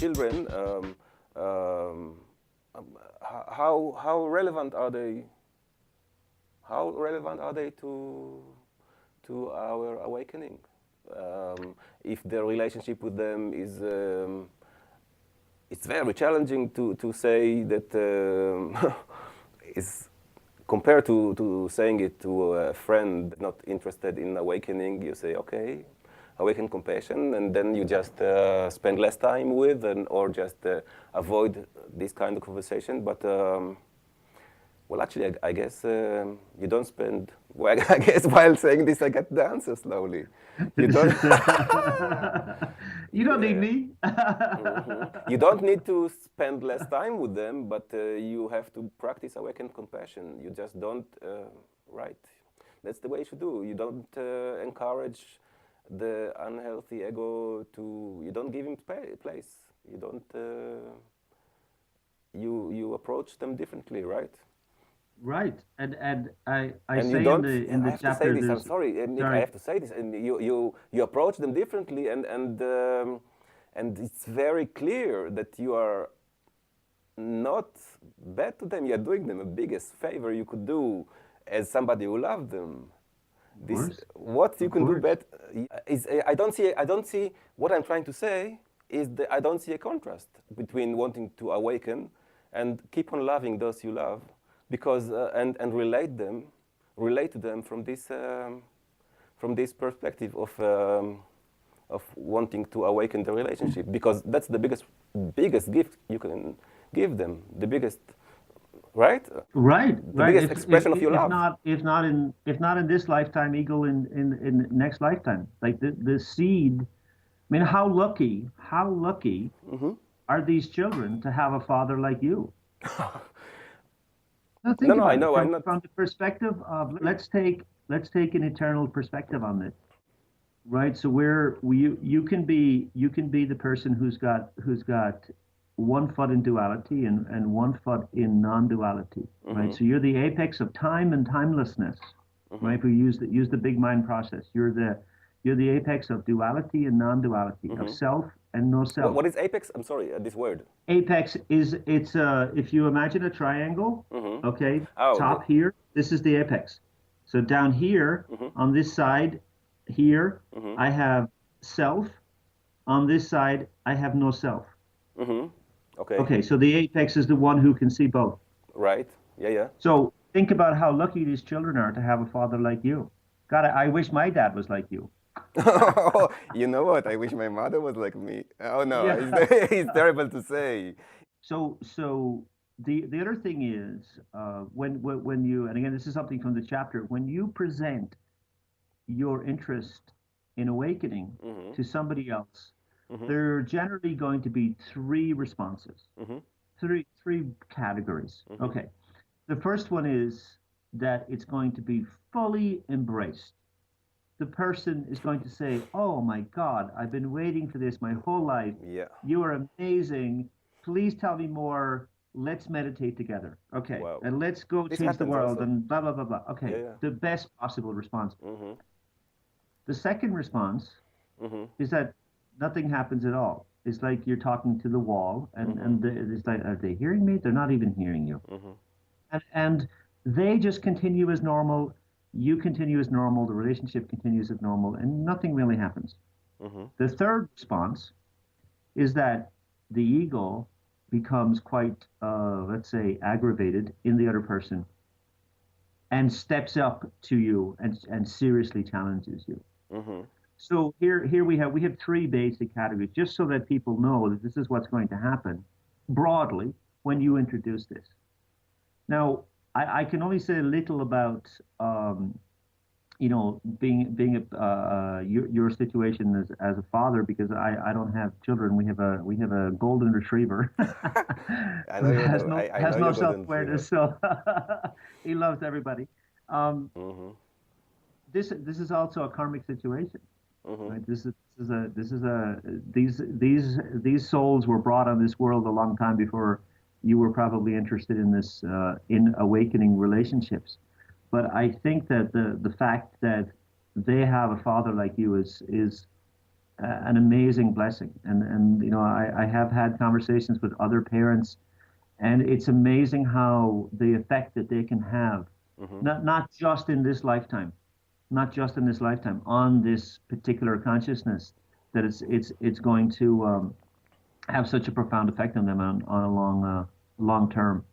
children, um, how relevant are they? How relevant are they to our awakening? If the relationship with them is, it's very challenging to say that is compared to saying it to a friend not interested in awakening. You say, okay, awaken compassion, and then you just spend less time with, and or just avoid this kind of conversation. But well, actually, I guess you don't spend. Well, I guess while saying this, I get the answer slowly. You This don't. is the you don't need Yeah. me. You don't need to spend less time with them, but you have to practice awakened compassion. You just don't. Right. That's the way you should do. You don't encourage the unhealthy ego to. You don't give him place. You don't. You approach them differently, right? Right. And I And you say in don't. the I have to say chapter this. I'm there's sorry, Nick. I sorry. have to say this. And you approach them differently, and it's very clear that you are not bad to them. You're doing them the biggest favor you could do as somebody who loves them. Of This course. what you Of can do course. better is I don't see what I'm trying to say is that I don't see a contrast between wanting to awaken and keep on loving those you love because and relate to them from this perspective of wanting to awaken the relationship because that's the biggest gift you can give them, the biggest, right, Right, the right. biggest expression of your love. If not in this lifetime, eagle in next lifetime. Like the seed. I mean, how lucky are these children to have a father like you? Now No, think no, I about it know, I'm not. from the perspective of let's take an eternal perspective on this, right? So you can be the person who's got one foot in duality and one foot in non-duality, right? Mm-hmm, So you're the apex of time and timelessness, mm-hmm, right? We use the big mind process. You're the apex of duality and non-duality, of mm-hmm. self and no self. What is apex? I'm sorry, this word. Apex is it's if you imagine a triangle, Mm-hmm. okay, Oh, top here, this is the apex. So down here mm-hmm, on this side here, mm-hmm, I have self. On this side, I have no self. mm-hmm. Okay, Okay, so the apex is the one who can see both. right. Yeah, yeah. So think about how lucky these children are to have a father like you. God, I wish my dad was like you. You know what? I wish my mother was like me. Oh no, Yeah. it's terrible to say. So the other thing is when you, and again this is something from the chapter, when you present your interest in awakening Mm-hmm, to somebody else, mm-hmm, there are generally going to be three responses, mm-hmm, three categories. mm-hmm, Okay, the first one is that it's going to be fully embraced. The person is going to say, "Oh my God, I've been waiting for this my whole life. yeah. You are amazing. Please tell me more. Let's meditate together. Okay. Wow. And let's go This change the happens world also. and blah, blah, blah, blah." Yeah, Okay. yeah. The best possible response. Mm-hmm, The second response mm-hmm, is that nothing happens at all. It's like you're talking to the wall, mm-hmm, it's like, are they hearing me? They're not even hearing you. mm-hmm, And they just continue as normal. You continue as normal. The relationship continues as normal, and nothing really happens. mm-hmm, The third response is that the ego becomes quite, let's say, aggravated in the other person and steps up to you and seriously challenges you. mm-hmm, So here we have three basic categories, just so that people know that this is what's going to happen broadly when you introduce this. Now, I can only say a little about being your situation as a father because I don't have children. We have a golden retriever I know who you're the. I has know no you're golden retriever. self-awareness, so he loves everybody. Um, Mm-hmm, this is also a karmic situation, mm-hmm, right? This is a these souls were brought on this world a long time before you were probably interested in this in awakening relationships. But I think that the fact that they have a father like you is an amazing blessing. And you know, I have had conversations with other parents, and it's amazing how the effect that they can have, Hmm. not just in this lifetime, not just in this lifetime, on this particular consciousness, that it's going to have such a profound effect on them on a long term.